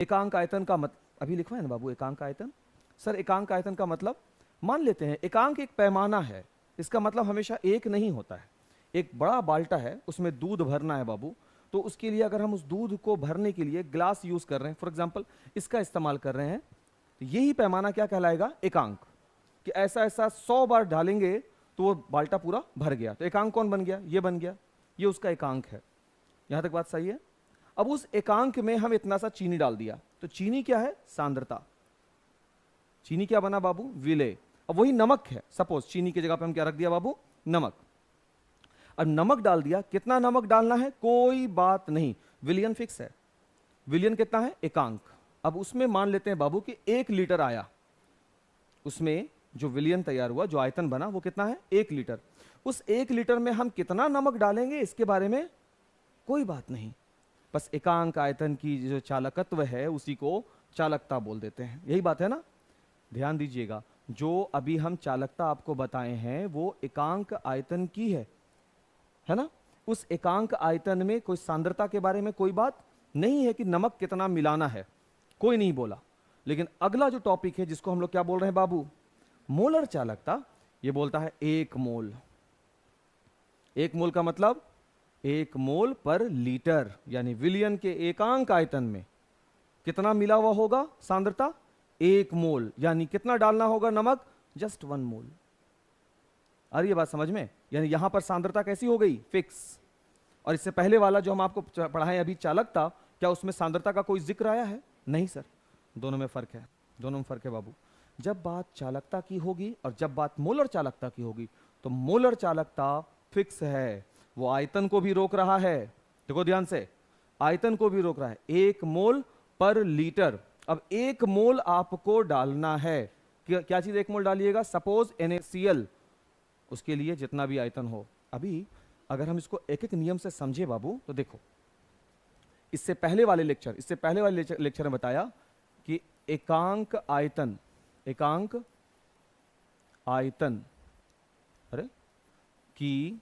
एकांक आयतन का अभी लिखवा है ना बाबू एकांक आयतन। सर एकांक आयतन का मतलब, मान लेते हैं एकांक एक पैमाना है, इसका मतलब हमेशा एक नहीं होता है। एक बड़ा बाल्टा है, उसमें दूध भरना है बाबू, तो उसके लिए अगर हम उस दूध को भरने के लिए ग्लास यूज कर रहे हैं, फॉर एग्जाम्पल इसका इस्तेमाल कर रहे हैं, तो यही पैमाना क्या कहलाएगा? एकांक। कि ऐसा ऐसा 100 बार डालेंगे तो वो बाल्टा पूरा भर गया, तो एकांक कौन बन गया? ये बन गया, ये उसका एकांक है। यहां तक बात सही है? अब उस एकांक में हम इतना सा चीनी डाल दिया, तो चीनी क्या है? सांद्रता। चीनी क्या बना बाबू? विलेय। अब वही नमक है, सपोज चीनी की जगह पे हम क्या रख दिया बाबू? नमक। अब नमक डाल दिया, कितना नमक डालना है कोई बात नहीं, विलियन फिक्स है। विलियन कितना है? एकांक। अब उसमें मान लेते हैं बाबू कि 1 लीटर आया, उसमें जो विलियन तैयार हुआ, जो आयतन बना, वो कितना है? 1 लीटर। उस 1 लीटर में हम कितना नमक डालेंगे इसके बारे में कोई बात नहीं, बस एकांक आयतन की जो चालकत्व है उसी को चालकता बोल देते हैं। यही बात है ना? ध्यान दीजिएगा, जो अभी हम चालकता आपको बताए हैं वो एकांक आयतन की है ना? उस एकांक आयतन में कोई सांद्रता के बारे में कोई बात नहीं है कि नमक कितना मिलाना है, कोई नहीं बोला। लेकिन अगला जो टॉपिक है जिसको हम लोग क्या बोल रहे हैं बाबू? मोलर चालकता। ये बोलता है 1 मोल। 1 मोल का मतलब 1 मोल पर लीटर, यानी विलियन के एकांक आयतन में कितना मिला हुआ होगा सांद्रता? 1 मोल। यानी कितना डालना होगा नमक? जस्ट 1 मोल। आ रही है बात समझ में? यानी यहां पर सांद्रता कैसी हो गई? फिक्स। और इससे पहले वाला जो हम आपको पढ़ाएं अभी चालकता, क्या उसमें सांद्रता का कोई जिक्र आया है? नहीं सर, दोनों में फर्क है, दोनों में फर्क है बाबू। जब बात चालकता की होगी और जब बात मोलर चालकता की होगी, तो मोलर चालकता फिक्स है, वो आयतन को भी रोक रहा है। देखो ध्यान से, आयतन को भी रोक रहा है। 1 मोल पर लीटर। अब 1 मोल आपको डालना है, क्या चीज 1 मोल डालिएगा? सपोज NaCl, उसके लिए जितना भी आयतन हो। अभी अगर हम इसको एक एक नियम से समझे बाबू, तो देखो, इससे पहले वाले लेक्चर में बताया कि एकांक आयतन, एकांक आयतन अरे की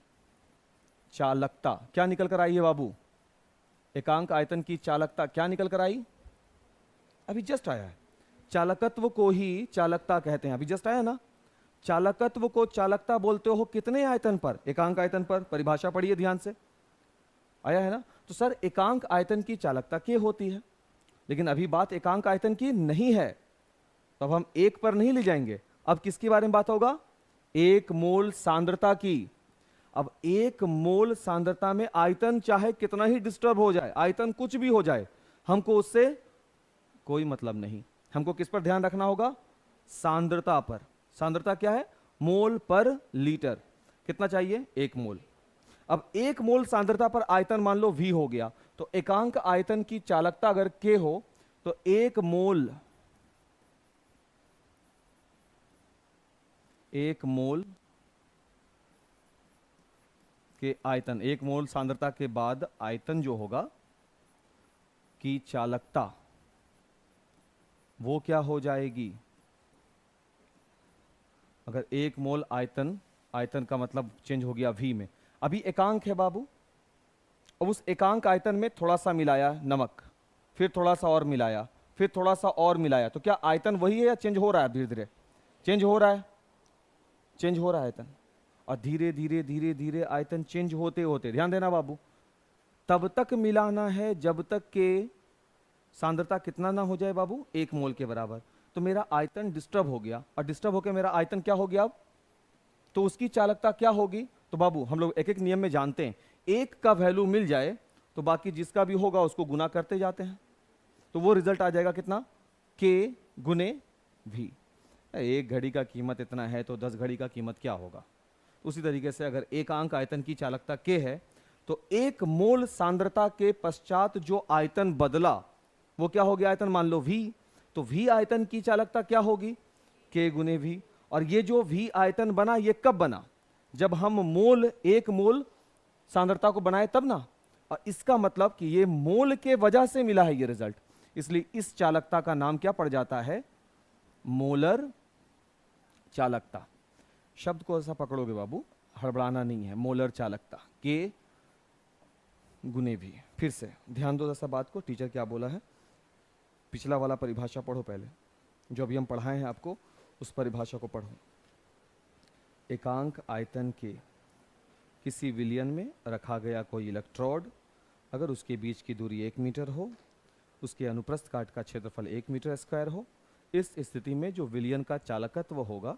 चालकता क्या निकल कर आई है बाबू? एकांक आयतन की चालकता क्या निकल कर आई? अभी जस्ट आया है। चालकत्व को ही चालकता कहते हैं, अभी जस्ट आया ना। चालकत्व को चालकता बोलते हो कितने आयतन पर? एकांक आयतन पर। परिभाषा पढ़िए ध्यान से, आया है ना? तो सर एकांक आयतन की चालकता क्या होती है, लेकिन अभी बात एकांक आयतन की नहीं है, तो अब हम 1 पर नहीं ले जाएंगे। अब किसके बारे में बात होगा? 1 मोल सांद्रता की। अब 1 मोल सांद्रता में आयतन चाहे कितना ही डिस्टर्ब हो जाए, आयतन कुछ भी हो जाए, हमको उससे कोई मतलब नहीं। हमको किस पर ध्यान रखना होगा? सांद्रता पर। सांद्रता क्या है? मोल पर लीटर। कितना चाहिए? 1 मोल। अब 1 मोल सांद्रता पर आयतन मान लो V हो गया, तो एकांक आयतन की चालकता अगर K हो, तो 1 मोल, 1 मोल के आयतन, 1 मोल सांद्रता के बाद आयतन जो होगा की चालकता, वो क्या हो जाएगी? अगर 1 मोल आयतन, आयतन का मतलब चेंज हो गया V में। अभी एकांक है बाबू, अब उस एकांक आयतन में थोड़ा सा मिलाया नमक, फिर थोड़ा सा और मिलाया, फिर थोड़ा सा और मिलाया, तो क्या आयतन वही है या चेंज हो रहा है? धीरे धीरे चेंज हो रहा है, चेंज हो रहा है आयतन। और धीरे धीरे धीरे धीरे आयतन चेंज होते होते, ध्यान देना बाबू, तब तक मिलाना है जब तक के सांद्रता कितना ना हो जाए बाबू? 1 मोल के बराबर। तो मेरा आयतन डिस्टर्ब हो गया, और डिस्टर्ब होकर मेरा आयतन क्या हो गया अब? तो उसकी चालकता क्या होगी? तो बाबू हम लोग एक एक नियम में जानते हैं, 1 का वैल्यू मिल जाए तो बाकी जिसका भी होगा उसको गुना करते जाते हैं, तो वो रिजल्ट आ जाएगा कितना? K गुने V। 1 घड़ी का कीमत इतना है तो 10 घड़ी का कीमत क्या होगा? उसी तरीके से अगर एकांक आयतन की चालकता K है, तो 1 मोल सांद्रता के पश्चात जो आयतन बदला वो क्या हो गया? आयतन मान लो V, तो V आयतन की चालकता क्या होगी? K गुने V। और ये जो V आयतन बना, ये कब बना? जब हम मोल, 1 मोल सांद्रता को बनाए तब ना। और इसका मतलब कि ये मोल के वजह से मिला है ये रिजल्ट, इसलिए इस चालकता का नाम क्या पड़ जाता है? मोलर चालकता। शब्द को ऐसा पकड़ोगे बाबू, हड़बड़ाना नहीं है। मोलर चालकता K गुने V। फिर से ध्यान दो ऐसा बात को, टीचर क्या बोला है। पिछला वाला परिभाषा पढ़ो पहले, जो अभी हम पढ़ाए हैं आपको उस परिभाषा को पढ़ो। एकांक आयतन के किसी विलयन में रखा गया कोई इलेक्ट्रोड, अगर उसके बीच की दूरी 1 मीटर हो, उसके अनुप्रस्थ काट का क्षेत्रफल 1 मीटर स्क्वायर हो, इस स्थिति में जो विलयन का चालकत्व होगा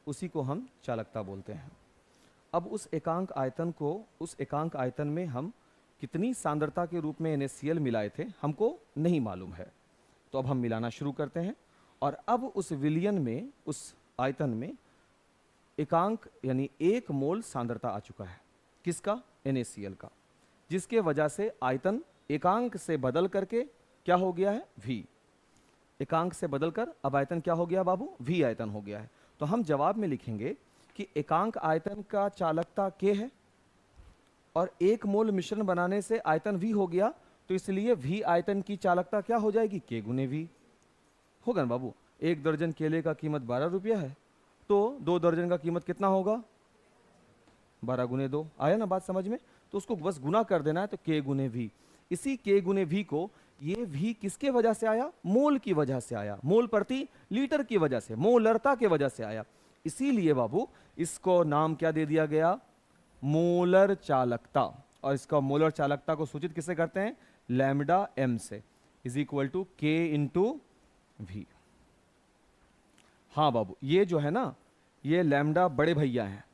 उसी को हम चालकता बोलते हैं। अब उस एकांक आयतन में हम कितनी सांद्रता के रूप में NaCl मिलाए थे हमको नहीं मालूम है, तो अब हम मिलाना शुरू करते हैं। और अब उस विलयन में, उस आयतन में एकांक यानी 1 मोल सांद्रता आ चुका है। किसका? NaCl का, जिसके वजह से आयतन एकांक से बदल करके क्या हो गया है? V। एकांक से बदलकर अब आयतन क्या हो गया बाबू? V आयतन हो गया है। तो हम जवाब में लिखेंगे कि एकांक आयतन का चालकता K है और 1 मोल मिश्रण बनाने से आयतन V हो गया, तो इसलिए V आयतन की चालकता क्या हो जाएगी? K गुने V होगा ना बाबू। 1 दर्जन केले का कीमत 12 रुपया है, तो 2 दर्जन का कीमत कितना होगा? 12 गुने 2। आया ना बात समझ में? तो उसको बस गुना कर देना है, तो K गुने V। इसी K गुने V को, ये V किसके वजह से आया? मोल की वजह से आया, मोल प्रति लीटर की वजह से, मोलरता के वजह से आया। इसीलिए बाबू इसको नाम क्या दे दिया गया? मोलर चालकता। और इसका मोलर चालकता को सूचित किससे करते हैं? लैम्डा m से, is equal to K into V। हाँ बाबू, ये जो है ना, ये लैम्डा बड़े भैया हैं।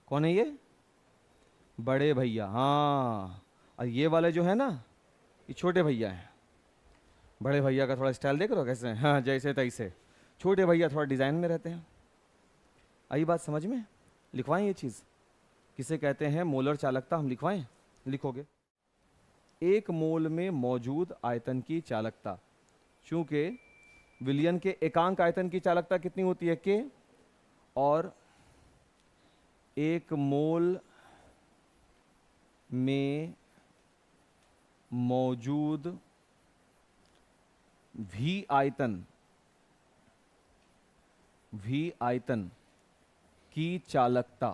कौन है ये? बड़े भैया। हाँ, और ये वाले जो है ना, ये छोटे भैया हैं। बड़े भैया का थोड़ा स्टाइल देख रहे हो कैसे? हाँ, जैसे तैसे। छोटे भैया थोड़ा डिजाइन में रहते हैं। आई बात समझ में? लिखवाएं ये चीज, किसे कहते हैं मोलर चालकता, हम लिखवाएं? लिखोगे 1 मोल में मौजूद आयतन की चालकता। चूंकि विलयन के एकांक आयतन की चालकता कितनी होती है? K, और 1 मोल में मौजूद V आयतन की चालकता।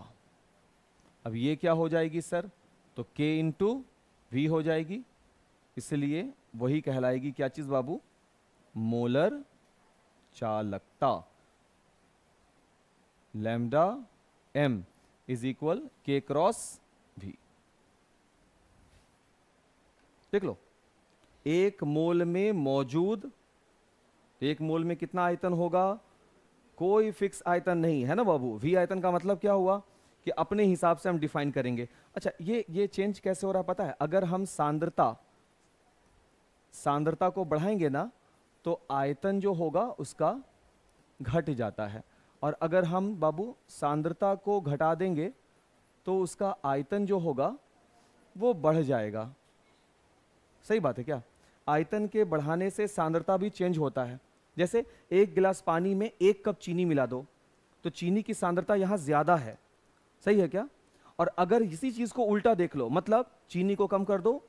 अब ये क्या हो जाएगी सर? तो K इंटू V हो जाएगी, इसलिए वही कहलाएगी क्या चीज बाबू? मोलर चालकता। Lambda m is equal K cross V। देख लो, 1 मोल में मौजूद, 1 मोल में कितना आयतन होगा? कोई फिक्स आयतन नहीं है ना बाबू। V आयतन का मतलब क्या हुआ कि अपने हिसाब से हम डिफाइन करेंगे। अच्छा, ये चेंज कैसे हो रहा है पता है? अगर हम सांद्रता को बढ़ाएंगे ना, तो आयतन जो होगा उसका घट जाता है, और अगर हम बाबू सांद्रता को घटा देंगे तो उसका आयतन जो होगा वो बढ़ जाएगा। सही बात है क्या? आयतन के बढ़ाने से सांद्रता भी चेंज होता है। जैसे 1 गिलास पानी में 1 कप चीनी मिला दो, तो चीनी की सांद्रता यहाँ ज्यादा है। सही है क्या? और अगर इसी चीज को उल्टा देख लो, मतलब चीनी को कम कर दो,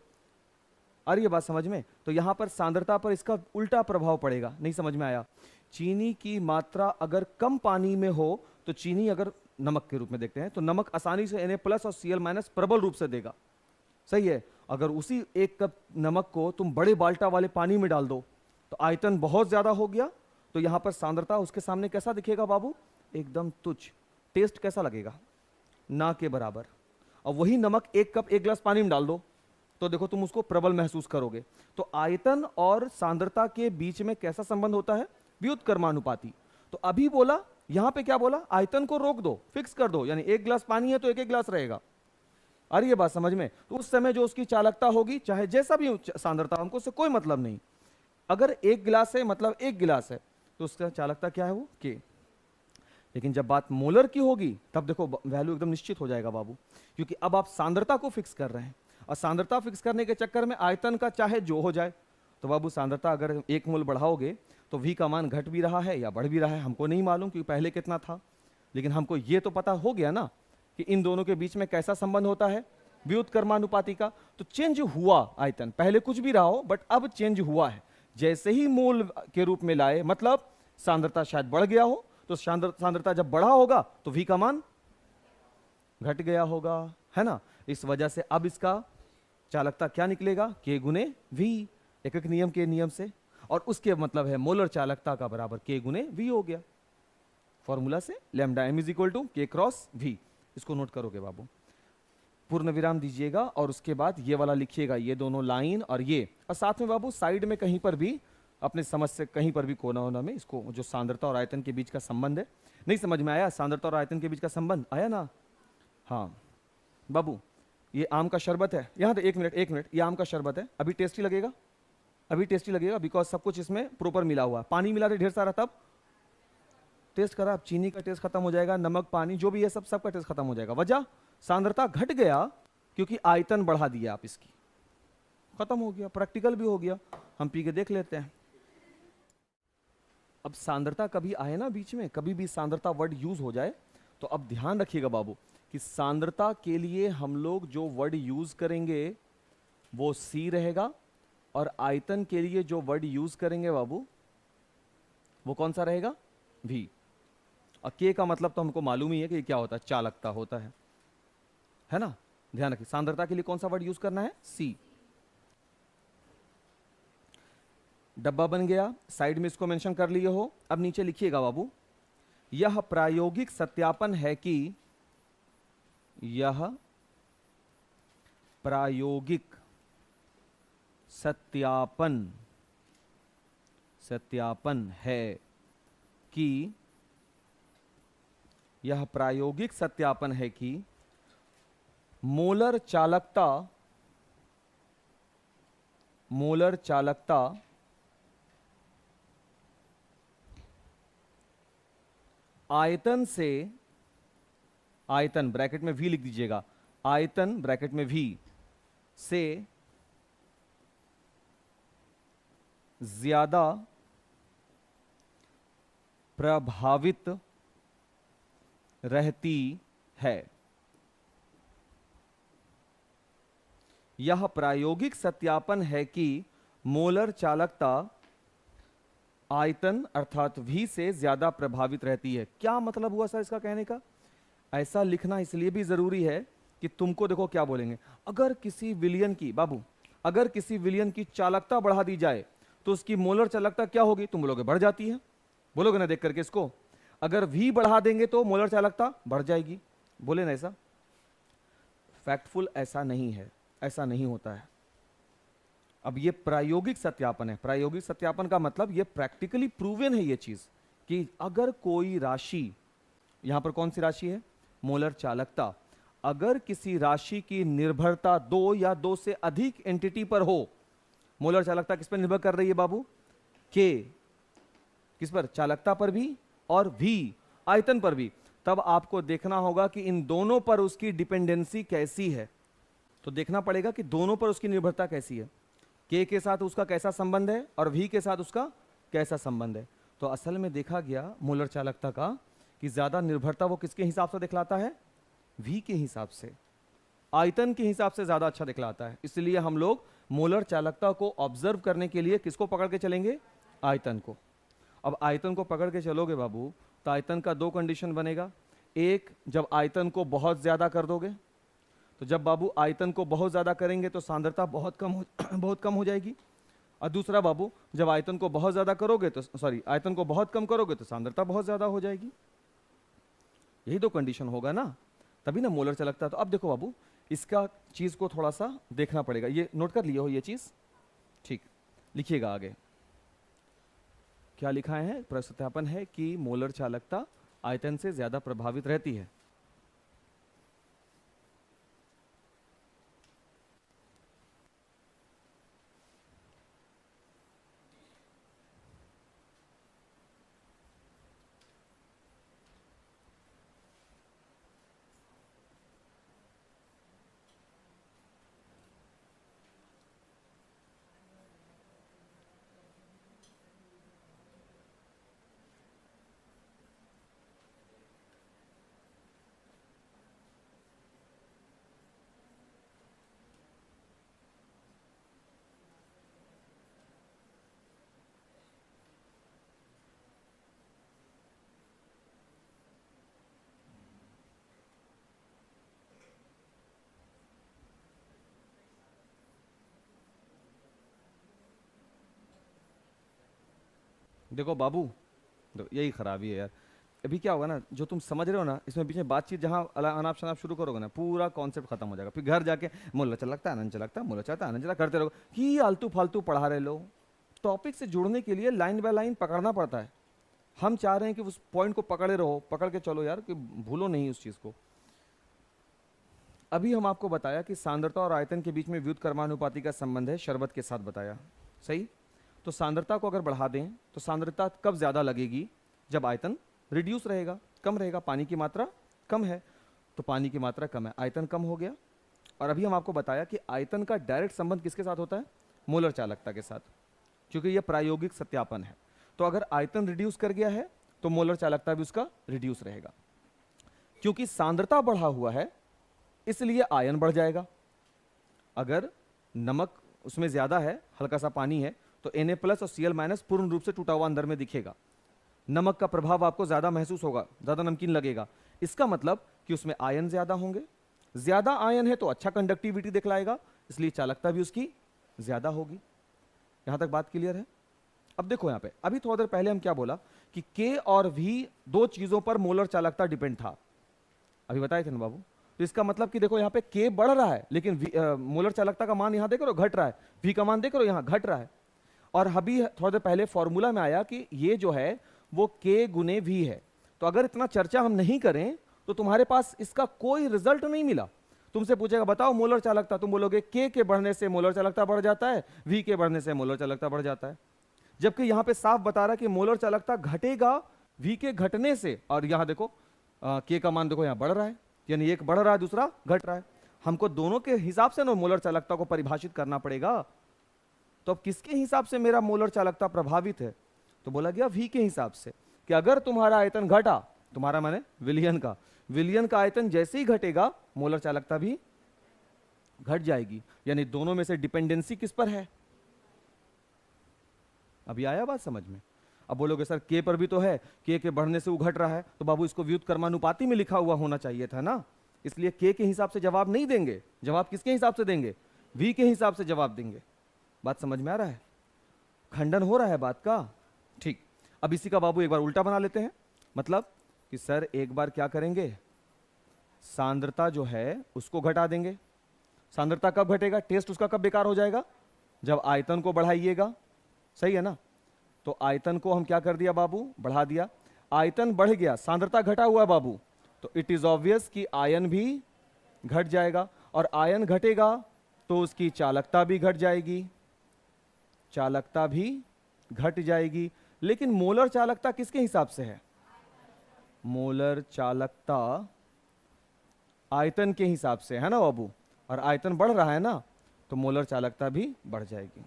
अरे ये बात समझ में? तो यहां पर सांद्रता पर इसका उल्टा प्रभाव पड़ेगा। नहीं समझ में आया? चीनी की मात्रा अगर कम पानी में हो, तो चीनी अगर नमक के रूप में देखते हैं तो नमक आसानी से Na+ और Cl- प्रबल रूप से देगा। सही है? अगर उसी 1 कप नमक को तुम बड़े बाल्टा वाले पानी में डाल दो, तो आयतन बहुत ज्यादा हो गया, तो यहां पर सांद्रता उसके सामने कैसा दिखेगा बाबू? एकदम तुच्छ। टेस्ट कैसा लगेगा? ना के बराबर। और वही नमक 1 कप 1 गिलास पानी में डाल दो, तो देखो तुम उसको प्रबल महसूस करोगे। तो आयतन और सांद्रता के बीच में कैसा संबंध होता है? व्युत्क्रमानुपाती। तो अभी बोला, यहां पे क्या बोला? आयतन को रोक दो, फिक्स कर दो, यानी 1 गिलास पानी है तो 1 गिलास रहेगा। अरे ये बात समझ में? तो उस समय जो उसकी चालकता होगी, चाहे जैसा भी सांद्रता, हमको उससे कोई मतलब नहीं। अगर 1 गिलास है मतलब 1 गिलास है, तो उसका चालकता क्या है? वो K। लेकिन जब बात मोलर की होगी, तब देखो वैल्यू एकदम निश्चित हो जाएगा बाबू, क्योंकि अब आप सांद्रता को फिक्स कर रहे हैं, और सांद्रता फिक्स करने के चक्कर में आयतन का चाहे जो हो जाए, तो बाबू सांद्रता अगर 1 मोल बढ़ाओगे तो V का मान घट भी रहा है या बढ़ भी रहा है, हमको नहीं मालूम क्योंकि पहले कितना था। लेकिन हमको ये तो पता हो गया ना कि इन दोनों के बीच में कैसा संबंध होता है? व्युत्क्रमानुपाती का। तो चेंज हुआ आयतन, पहले कुछ भी रहा हो बट अब चेंज हुआ है। जैसे ही मोल के रूप में लाए, मतलब सांद्रता शायद बढ़ गया हो, तो सांद्रता जब बढ़ा होगा तो V का मान घट गया होगा, है ना? इस वजह से अब इसका चालकता क्या निकलेगा? K गुने V। एकक नियम के नियम से, और उसके मतलब है मोलर चालकता का बराबर K गुने V हो गया फॉर्मूला से, lambda m is equal to K cross V। इसको नोट करोगे बाबू, पूर्ण विराम दीजिएगा और उसके बाद ये वाला लिखिएगा, ये दोनों लाइन और ये, और साथ में बाबू साइड में कहीं पर भी अपने समझ से कहीं पर भी कोना होना में इसको जो सांद्रता और आयतन के बीच का संबंध है, नहीं समझ में आया? सांद्रता और आयतन के बीच का संबंध आया ना? हाँ बाबू, ये आम का शरबत है, यहाँ तो एक मिनट, ये आम का शरबत है, अभी टेस्टी लगेगा, अभी टेस्टी लगेगा बिकॉज सब कुछ इसमें प्रॉपर मिला हुआ है, पानी मिला दे ढेर सारा, तब टेस्ट करा, अब चीनी का टेस्ट खत्म हो जाएगा, नमक पानी जो भी है सब का टेस्ट खत्म हो जाएगा। वजह सांद्रता घट गया क्योंकि आयतन बढ़ा दिया आप इसकी, खत्म हो गया, प्रैक्टिकल भी हो गया। हम पी के देख लेते हैं। अब सांद्रता कभी आए ना बीच में, कभी भी सांद्रता वर्ड यूज हो जाए तो अब ध्यान रखिएगा बाबू कि सांद्रता के लिए हम लोग जो वर्ड यूज करेंगे वो C रहेगा, और आयतन के लिए जो वर्ड यूज करेंगे बाबू वो कौन सा रहेगा? V। और K का मतलब तो हमको मालूम ही है कि क्या होता है, चालकता होता है ना? ध्यान रखिए, सांद्रता के लिए कौन सा वर्ड यूज करना है? C। डब्बा बन गया, साइड में इसको मेंशन कर लिए हो। अब नीचे लिखिएगा बाबू, यह प्रायोगिक सत्यापन है कि, यह प्रायोगिक सत्यापन है कि, यह प्रायोगिक सत्यापन है कि मोलर चालकता आयतन से, आयतन ब्रैकेट में V लिख दीजिएगा, आयतन ब्रैकेट में V से ज्यादा प्रभावित रहती है। यह प्रायोगिक सत्यापन है कि मोलर चालकता आयतन अर्थात V से ज्यादा प्रभावित रहती है। क्या मतलब हुआ सर इसका कहने का? ऐसा लिखना इसलिए भी जरूरी है कि तुमको देखो क्या बोलेंगे, अगर किसी विलयन की, बाबू अगर किसी विलयन की चालकता बढ़ा दी जाए तो उसकी मोलर चालकता क्या होगी? तुम बोलोगे बढ़ जाती है, बोलोगे ना देख करके इसको। अगर V बढ़ा देंगे तो मोलर चालकता बढ़ जाएगी, बोले ना ऐसा? फैक्टफुल ऐसा नहीं है, ऐसा नहीं होता है। अब ये प्रायोगिक सत्यापन है। प्रायोगिक सत्यापन का मतलब ये प्रैक्टिकली प्रूवन है ये चीज कि अगर कोई राशि, यहां पर कौन सी राशि है? मोलर चालकता। अगर किसी राशि की निर्भरता 2 या 2 से अधिक एंटिटी पर हो, मोलर चालकता किस पर निर्भर कर रही है बाबू? K किस पर? चालकता पर भी और V आयतन पर भी। तब आपको देखना होगा कि इन दोनों पर उसकी डिपेंडेंसी कैसी है। तो देखना पड़ेगा कि दोनों पर उसकी निर्भरता कैसी है, K के साथ उसका कैसा संबंध है और V के साथ उसका कैसा संबंध है। तो असल में देखा गया मोलर चालकता का कि ज्यादा निर्भरता वो किसके हिसाब से दिखलाता है? V के हिसाब से, आयतन के हिसाब से ज्यादा अच्छा दिखलाता है। इसलिए हम लोग मोलर चालकता को ऑब्जर्व करने के लिए किसको पकड़ के चलेंगे? आयतन को। अब आयतन को पकड़ के चलोगे बाबू तो आयतन का 2 कंडीशन बनेगा। एक, जब आयतन को बहुत ज्यादा कर दोगे, तो जब बाबू आयतन को बहुत ज्यादा करेंगे तो सांद्रता बहुत कम हो जाएगी। और दूसरा बाबू, जब आयतन को बहुत ज्यादा करोगे तो आयतन को बहुत कम करोगे तो सांद्रता बहुत ज्यादा हो जाएगी। यही 2 कंडीशन होगा ना, तभी ना मोलर चालकता। तो अब देखो बाबू, इसका चीज को थोड़ा सा देखना पड़ेगा। ये नोट कर लिए हो ये चीज? ठीक, लिखिएगा आगे क्या लिखा है। प्रसत्यापन है कि मोलर चालकता आयतन से ज्यादा प्रभावित रहती है। देखो बाबू, यही खराबी है यार। अभी क्या होगा ना, जो तुम समझ रहे हो ना, इसमें बीच में बातचीत जहाँ अनाप शनाप शुरू करोगे ना, पूरा कॉन्सेप्ट खत्म हो जाएगा। फिर घर जाके मोला चलता है, आनंद चलता है, मोला चलता है, आनंद चला करते रहो कि आलतू फालतू पढ़ा रहे लोग। टॉपिक से जुड़ने के लिए लाइन बाय लाइन पकड़ना पड़ता है। हम चाह रहे हैं कि उस पॉइंट को पकड़े रहो, पकड़ के चलो यार, कि भूलो नहीं उस चीज़ को। अभी हम आपको बताया कि सांद्रता और आयतन के बीच में व्युत्क्रमानुपाती का संबंध है, शरबत के साथ बताया, सही। तो सांद्रता को अगर बढ़ा दें तो सांद्रता कब ज़्यादा लगेगी? जब आयतन रिड्यूस रहेगा, कम रहेगा, पानी की मात्रा कम है, तो पानी की मात्रा कम है, आयतन कम हो गया। और अभी हम आपको बताया कि आयतन का डायरेक्ट संबंध किसके साथ होता है? मोलर चालकता के साथ, क्योंकि यह प्रायोगिक सत्यापन है। तो अगर आयतन रिड्यूस कर गया है तो मोलर चालकता भी उसका रिड्यूस रहेगा। क्योंकि सांद्रता बढ़ा हुआ है इसलिए आयन बढ़ जाएगा। अगर नमक उसमें ज्यादा है, हल्का सा पानी है, तो Na प्लस और Cl माइनस पूर्ण रूप से टूटा हुआ अंदर में दिखेगा। नमक का प्रभाव आपको ज्यादा महसूस होगा, ज्यादा नमकीन लगेगा। इसका मतलब कि उसमें आयन ज्यादा होंगे। ज्यादा आयन है तो अच्छा कंडक्टिविटी दिखलाएगा, इसलिए चालकता भी उसकी ज्यादा होगी। यहां तक बात क्लियर है? अब देखो यहां पे, अभी थोड़ी देर पहले हम क्या बोला कि K और V दो चीजों पर मोलर चालकता डिपेंड था, अभी बताए थे ना बाबू। तो इसका मतलब कि देखो यहाँ पे K बढ़ रहा है, लेकिन मोलर चालकता का मान यहाँ देख रहे हो घट रहा है, V का मान देख रहे हो यहाँ घट रहा है। और अभी थोड़ी देर पहले फॉर्मूला में आया कि ये जो है वो K गुने V है। तो अगर इतना चर्चा हम नहीं करें तो तुम्हारे पास इसका कोई रिजल्ट नहीं मिला। तुमसे पूछेगा बताओ मोलर चालकता, तुम बोलोगे K के बढ़ने से मोलर चालकता बढ़ जाता है, V के बढ़ने से मोलर चालकता बढ़ जाता है। जबकि यहाँ पे साफ बता रहा है कि मोलर चालकता घटेगा V के घटने से। और यहाँ देखो K का मान देखो यहाँ बढ़ रहा है, यानी एक बढ़ रहा है दूसरा घट रहा है। हमको दोनों के हिसाब से ना मोलर चालकता को परिभाषित करना पड़ेगा। तो अब किसके हिसाब से मेरा मोलर चालकता प्रभावित है? तो बोला गया V के हिसाब से, कि अगर तुम्हारा आयतन घटा, तुम्हारा माने विलयन का आयतन जैसे ही घटेगा मोलर चालकता भी घट जाएगी। यानी दोनों में से डिपेंडेंसी किस पर है? अभी आया बात समझ में? अब बोलोगे सर K पर भी तो है, K के बढ़ने से वो घट रहा है, तो बाबू इसको व्युत्क्रमानुपाती में लिखा हुआ होना चाहिए था ना, इसलिए K के हिसाब से जवाब नहीं देंगे। जवाब किसके हिसाब से देंगे? V के हिसाब से जवाब देंगे। बात समझ में आ रहा है? खंडन हो रहा है बात का? ठीक। अब इसी का बाबू एक बार उल्टा बना लेते हैं। मतलब कि सर एक बार क्या करेंगे, सांद्रता जो है उसको घटा देंगे। सांद्रता कब घटेगा? टेस्ट उसका कब बेकार हो जाएगा? जब आयतन को बढ़ाइएगा, सही है ना? तो आयतन को हम क्या कर दिया बाबू? बढ़ा दिया। आयतन बढ़ गया, सांद्रता घटा हुआ है बाबू, तो इट इज ऑब्वियस कि आयन भी घट जाएगा। और आयन घटेगा तो उसकी चालकता भी घट जाएगी, चालकता भी घट जाएगी। लेकिन मोलर चालकता किसके हिसाब से है? मोलर चालकता आयतन के हिसाब से है ना बाबू। और आयतन बढ़ रहा है ना, तो मोलर चालकता भी बढ़ जाएगी।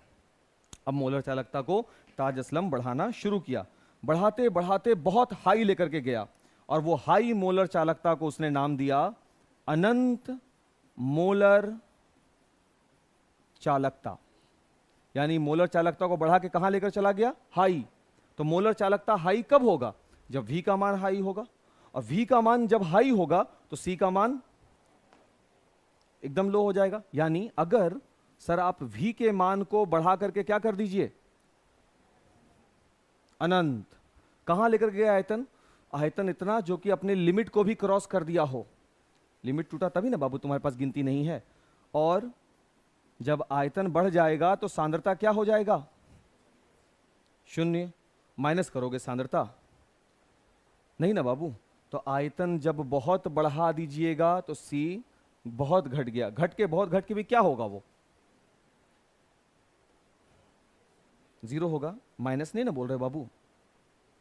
अब मोलर चालकता को ताज असलम बढ़ाना शुरू किया, बढ़ाते बढ़ाते बहुत हाई लेकर के गया, और वो हाई मोलर चालकता को उसने नाम दिया अनंत मोलर चालकता। यानी मोलर चालकता को बढ़ा के कहां लेकर चला गया? हाई। तो मोलर चालकता हाई कब होगा? जब V का मान हाई होगा। और V का मान जब हाई होगा तो C का मान एकदम लो हो जाएगा। यानी अगर सर आप V के मान को बढ़ा करके क्या कर दीजिए? अनंत। कहां लेकर गया आयतन? आयतन इतना जो कि अपने लिमिट को भी क्रॉस कर दिया हो। लिमिट टूटा तभी ना बाबू, तुम्हारे पास गिनती नहीं है। और जब आयतन बढ़ जाएगा तो सांद्रता क्या हो जाएगा? शून्य। माइनस करोगे सांद्रता? नहीं ना बाबू। तो आयतन जब बहुत बढ़ा दीजिएगा तो C बहुत घट गया, घट के भी क्या होगा? वो जीरो होगा। माइनस नहीं ना बोल रहे बाबू।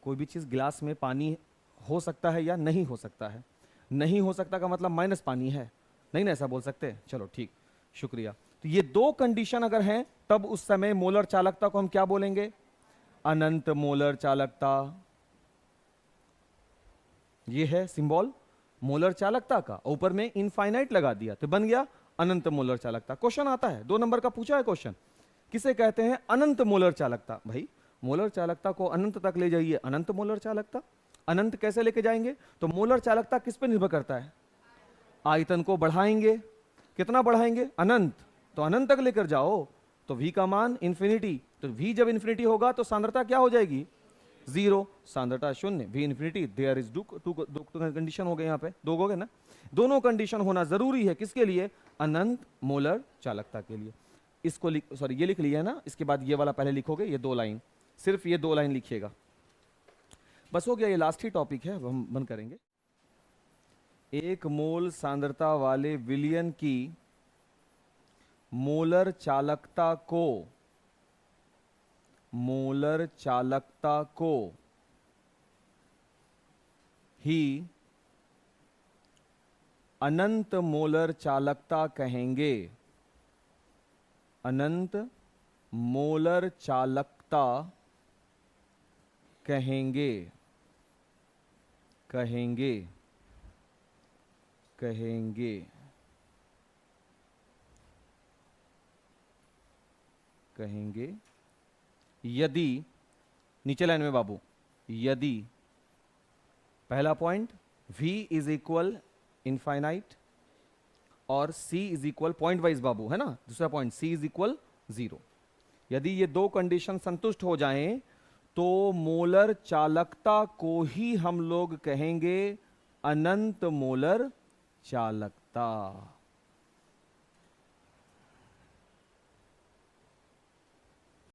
कोई भी चीज गिलास में पानी हो सकता है या नहीं हो सकता है? नहीं हो सकता का मतलब माइनस पानी है, नहीं ना ऐसा बोल सकते? चलो ठीक, शुक्रिया। तो ये दो कंडीशन अगर हैं तब उस समय मोलर चालकता को हम क्या बोलेंगे? अनंत मोलर चालकता। ये है सिंबल मोलर चालकता का, ऊपर में इनफाइनाइट लगा दिया तो बन गया अनंत मोलर चालकता। क्वेश्चन आता है 2 नंबर का पूछा है क्वेश्चन, किसे कहते हैं अनंत मोलर चालकता? भाई मोलर चालकता को अनंत तक ले जाइए, अनंत मोलर चालकता। अनंत कैसे लेके जाएंगे? तो मोलर चालकता किस पे निर्भर करता है? आयतन को बढ़ाएंगे। कितना बढ़ाएंगे? अनंत। तो अनंत तक लेकर जाओ तो V का मान इंफिनिटी। तो V जब इंफिनिटी होगा तो सांद्रता क्या हो जाएगी? 0 सांद्रता शून्य, V इन्फिनिटी देयर इज दो कंडीशन हो गए यहाँ पे, दो हो गए ना, दोनों कंडीशन होना जरूरी है किसके लिए, अनंत मोलर चालकता के लिए। इसको सॉरी ये लिख लिया है ना, इसके बाद ये वाला पहले लिखोगे, ये 2 लाइन, सिर्फ ये 2 लाइन लिखिएगा, बस हो गया, ये लास्ट ही टॉपिक है, हम बंद करेंगे। 1 मोल सांद्रता वाले विलयन की मोलर चालकता को ही अनंत मोलर चालकता कहेंगे, अनंत मोलर चालकता कहेंगे, कहेंगे, कहेंगे, कहेंगे यदि, नीचे लाइन में बाबू, यदि पहला point V is equal infinite और C is equal point wise बाबू है ना, दूसरा पॉइंट C इज इक्वल 0, यदि ये 2 कंडीशन संतुष्ट हो जाएं तो मोलर चालकता को ही हम लोग कहेंगे अनंत मोलर चालकता।